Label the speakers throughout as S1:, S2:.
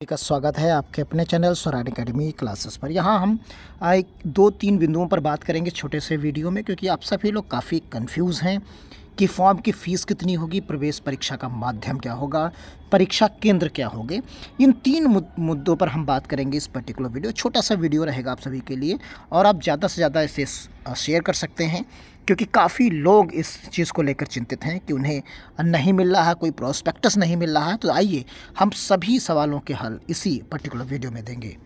S1: का स्वागत है आपके अपने चैनल स्वराज एकेडमी क्लासेस पर। यहाँ हम एक 2-3 बिंदुओं पर बात करेंगे छोटे से वीडियो में, क्योंकि आप सभी लोग काफ़ी कंफ्यूज हैं कि फॉर्म की फ़ीस कितनी होगी, प्रवेश परीक्षा का माध्यम क्या होगा, परीक्षा केंद्र क्या होंगे। इन 3 मुद्दों पर हम बात करेंगे इस पर्टिकुलर वीडियो। छोटा सा वीडियो रहेगा आप सभी के लिए और आप ज़्यादा से ज़्यादा इसे शेयर कर सकते हैं, क्योंकि काफ़ी लोग इस चीज़ को लेकर चिंतित हैं कि उन्हें नहीं मिल रहा है, कोई प्रोस्पेक्टस नहीं मिल रहा है। तो आइए हम सभी सवालों के हल इसी पर्टिकुलर वीडियो में देंगे।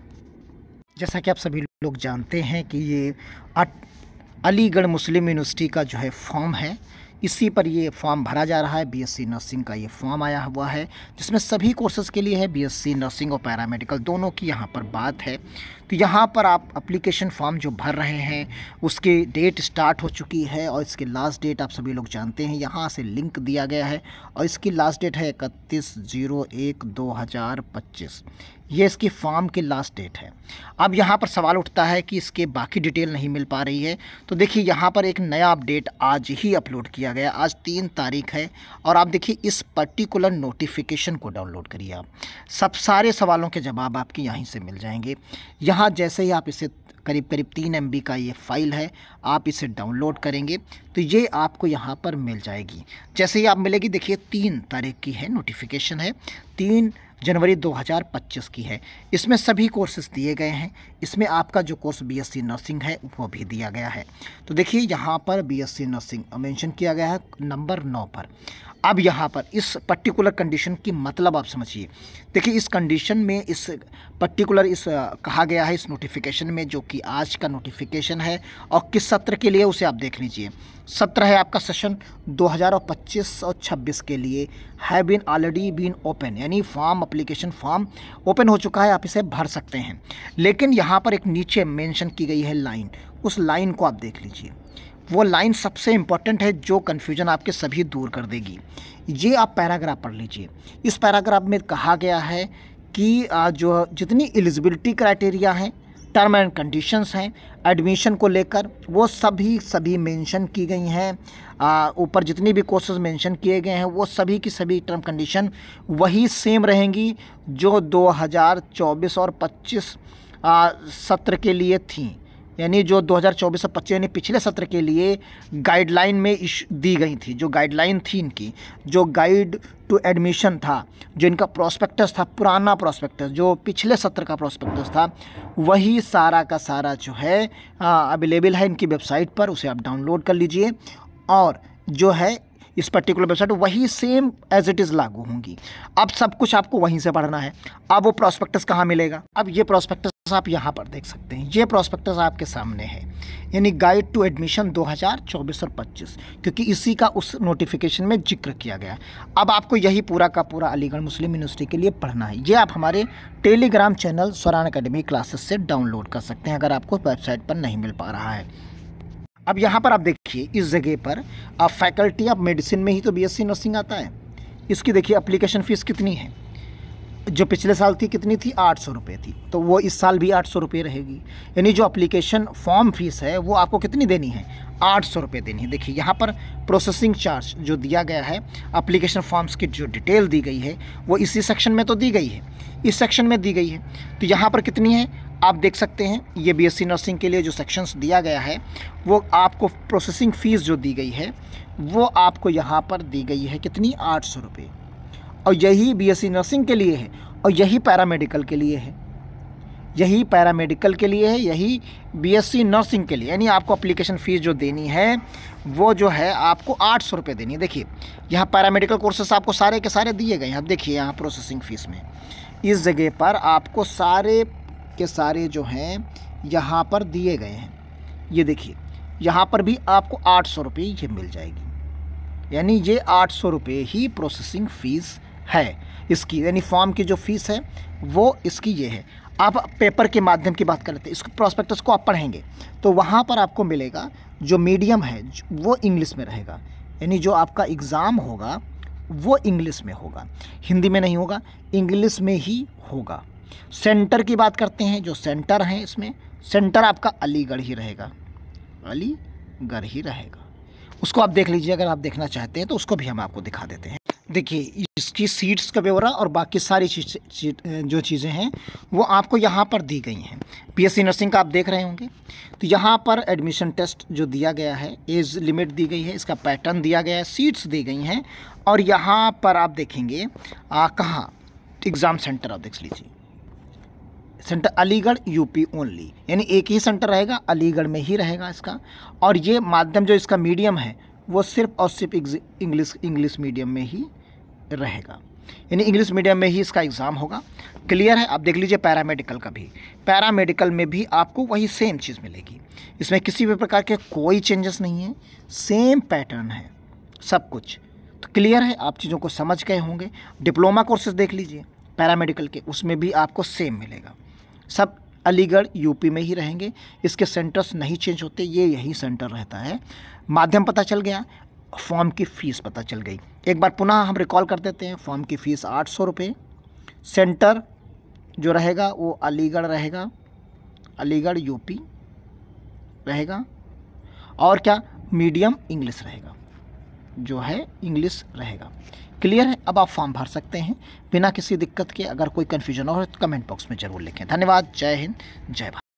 S1: जैसा कि आप सभी लोग जानते हैं कि ये अलीगढ़ मुस्लिम यूनिवर्सिटी का जो है फॉर्म है, इसी पर ये फॉर्म भरा जा रहा है। बीएससी नर्सिंग का ये फॉर्म आया हुआ है, जिसमें सभी कोर्सेज़ के लिए है, बीएससी नर्सिंग और पैरामेडिकल दोनों की यहाँ पर बात है। तो यहाँ पर आप एप्लीकेशन फॉर्म जो भर रहे हैं उसकी डेट स्टार्ट हो चुकी है और इसकी लास्ट डेट आप सभी लोग जानते हैं, यहाँ से लिंक दिया गया है और इसकी लास्ट डेट है 31/01/2025। ये इसकी फॉर्म की लास्ट डेट है। अब यहाँ पर सवाल उठता है कि इसके बाकी डिटेल नहीं मिल पा रही है। तो देखिए यहाँ पर एक नया अपडेट आज ही अपलोड किया गया, आज 3 तारीख है। और आप देखिए इस पर्टिकुलर नोटिफिकेशन को डाउनलोड करिए। आप सब सारे सवालों के जवाब आपके यहीं से मिल जाएंगे। यहाँ जैसे ही आप इसे करीब 3 MB का ये फाइल है, आप इसे डाउनलोड करेंगे तो ये आपको यहाँ पर मिल जाएगी। जैसे ही आप मिलेगी, देखिए 3 तारीख की है, नोटिफिकेशन है, 3 जनवरी 2025 की है। इसमें सभी कोर्सेज दिए गए हैं। इसमें आपका जो कोर्स बीएससी नर्सिंग है वो भी दिया गया है। तो देखिए यहाँ पर बीएससी नर्सिंग मेंशन किया गया है नंबर 9 पर। अब यहाँ पर इस पर्टिकुलर कंडीशन की मतलब आप समझिए। देखिए इस कंडीशन में इस पर्टिकुलर कहा गया है इस नोटिफिकेशन में, जो कि आज का नोटिफिकेशन है और किस सत्र के लिए उसे आप देख लीजिए। सत्र है आपका सेशन 2025 और 26 के लिए है बीन ऑलरेडी बीन ओपन, यानी फॉर्म एप्लीकेशन फॉर्म ओपन हो चुका है, आप इसे भर सकते हैं। लेकिन यहाँ पर एक नीचे मेंशन की गई है लाइन, उस लाइन को आप देख लीजिए। वो लाइन सबसे इम्पॉर्टेंट है, जो कन्फ्यूजन आपके सभी दूर कर देगी। ये आप पैराग्राफ पढ़ लीजिए। इस पैराग्राफ में कहा गया है कि जो जितनी एलिजिबिलिटी क्राइटेरिया हैं, टर्म एंड कंडीशंस हैं एडमिशन को लेकर, वो सभी मेंशन की गई हैं। ऊपर जितनी भी कोर्सेज मेंशन किए गए हैं वो सभी की सभी टर्म कंडीशन वही सेम रहेंगी जो 2024 और 25 सत्र के लिए थी। यानी जो 2024 और 25 यानी पिछले सत्र के लिए गाइडलाइन में दी गई थी, जो गाइडलाइन थी इनकी, जो गाइड टू एडमिशन था, जो इनका प्रोस्पेक्टस था, पुराना प्रोस्पेक्टस जो पिछले सत्र का प्रोस्पेक्टस था, वही सारा का सारा जो है अवेलेबल है इनकी वेबसाइट पर। उसे आप डाउनलोड कर लीजिए और जो है इस पर्टिकुलर वेबसाइट वही सेम एज इट इज़ लागू होंगी। अब सब कुछ आपको वहीं से पढ़ना है। अब वो प्रोस्पेक्टस कहाँ मिलेगा? अब ये प्रोस्पेक्टस आप यहाँ पर देख सकते हैं। ये प्रोस्पेक्टस आपके सामने है, यानी गाइड टू एडमिशन 2024 और 25, क्योंकि इसी का उस नोटिफिकेशन में जिक्र किया गया। अब आपको यही पूरा का पूरा अलीगढ़ मुस्लिम यूनिवर्सिटी के लिए पढ़ना है। ये आप हमारे Telegram channel Swaraj academy classes से डाउनलोड कर सकते हैं, अगर आपको वेबसाइट पर नहीं मिल पा रहा है। अब यहाँ पर आप देखिए इस जगह पर आप फैकल्टी ऑफ मेडिसिन में ही तो बीएससी नर्सिंग आता है। इसकी देखिए एप्लीकेशन फ़ीस कितनी है, जो पिछले साल थी कितनी थी, 800 रुपये थी, तो वो इस साल भी 800 रुपये रहेगी। यानी जो एप्लीकेशन फॉर्म फीस है वो आपको कितनी देनी है, 800 रुपये देनी है। देखिए यहाँ पर प्रोसेसिंग चार्ज जो दिया गया है, एप्लीकेशन फॉर्म्स की जो डिटेल दी गई है वो इसी सेक्शन में तो दी गई है, इस सेक्शन में दी गई है। तो यहाँ पर कितनी है आप देख सकते हैं। ये बीएससी नर्सिंग के लिए जो सेक्शंस दिया गया है वो आपको प्रोसेसिंग फ़ीस जो दी गई है वो आपको यहाँ पर दी गई है कितनी, 800 रुपये। और यही बीएससी नर्सिंग के लिए है और यही पैरामेडिकल के लिए है, यही पैरामेडिकल के लिए है, यही बीएससी नर्सिंग के लिए। यानी आपको एप्लीकेशन फ़ीस जो देनी है वो जो है आपको 800 रुपये देनी है। देखिए यहाँ पैरामेडिकल कोर्सेस आपको सारे के सारे दिए गए हैं। अब देखिए यहाँ प्रोसेसिंग फ़ीस में इस जगह पर आपको सारे के सारे जो हैं यहाँ पर दिए गए हैं। ये देखिए यहाँ पर भी आपको 800 रुपये ये मिल जाएगी। यानी ये 800 रुपये ही प्रोसेसिंग फ़ीस है इसकी, यानी फॉर्म की जो फ़ीस है वो इसकी ये है। आप पेपर के माध्यम की बात कर लेते हैं, इस प्रोस्पेक्टस को आप पढ़ेंगे तो वहाँ पर आपको मिलेगा जो मीडियम है वो इंग्लिश में रहेगा। यानी जो आपका एग्ज़ाम होगा वो इंग्लिश में होगा, हिंदी में नहीं होगा, इंग्लिश में ही होगा। सेंटर की बात करते हैं, जो सेंटर हैं इसमें सेंटर आपका अलीगढ़ ही रहेगा, अलीगढ़ ही रहेगा। उसको आप देख लीजिए, अगर आप देखना चाहते हैं तो उसको भी हम आपको दिखा देते हैं। देखिए इसकी सीट्स का ब्यौरा और बाकी सारी जो चीज़ें हैं वो आपको यहाँ पर दी गई हैं। बीएससी नर्सिंग का आप देख रहे होंगे, तो यहाँ पर एडमिशन टेस्ट जो दिया गया है, एज लिमिट दी गई है, इसका पैटर्न दिया गया है, सीट्स दी गई हैं, और यहाँ पर आप देखेंगे कहाँ एग्ज़ाम सेंटर आप देख लीजिए, सेंटर अलीगढ़ यूपी ओनली, यानी एक ही सेंटर रहेगा, अलीगढ़ में ही रहेगा इसका। और ये माध्यम जो इसका मीडियम है वो सिर्फ और सिर्फ इंग्लिश मीडियम में ही रहेगा, यानी इंग्लिश मीडियम में ही इसका एग्ज़ाम होगा। क्लियर है? आप देख लीजिए पैरामेडिकल का भी, पैरामेडिकल में भी आपको वही सेम चीज़ मिलेगी, इसमें किसी भी प्रकार के कोई चेंजेस नहीं है, सेम पैटर्न है सब कुछ। तो क्लियर है, आप चीज़ों को समझ गए होंगे। डिप्लोमा कोर्सेज देख लीजिए पैरामेडिकल के, उसमें भी आपको सेम मिलेगा, सब अलीगढ़ यूपी में ही रहेंगे, इसके सेंटर्स नहीं चेंज होते, ये यही सेंटर रहता है। माध्यम पता चल गया, फॉर्म की फ़ीस पता चल गई। एक बार पुनः हम रिकॉल कर देते हैं, फॉर्म की फ़ीस 800 रुपये, सेंटर जो रहेगा वो अलीगढ़ रहेगा, अलीगढ़ यूपी रहेगा, और क्या मीडियम इंग्लिश रहेगा, जो है इंग्लिश रहेगा। क्लियर है? अब आप फॉर्म भर सकते हैं बिना किसी दिक्कत के। अगर कोई कन्फ्यूजन हो तो कमेंट बॉक्स में ज़रूर लिखें। धन्यवाद। जय हिंद, जय भारत।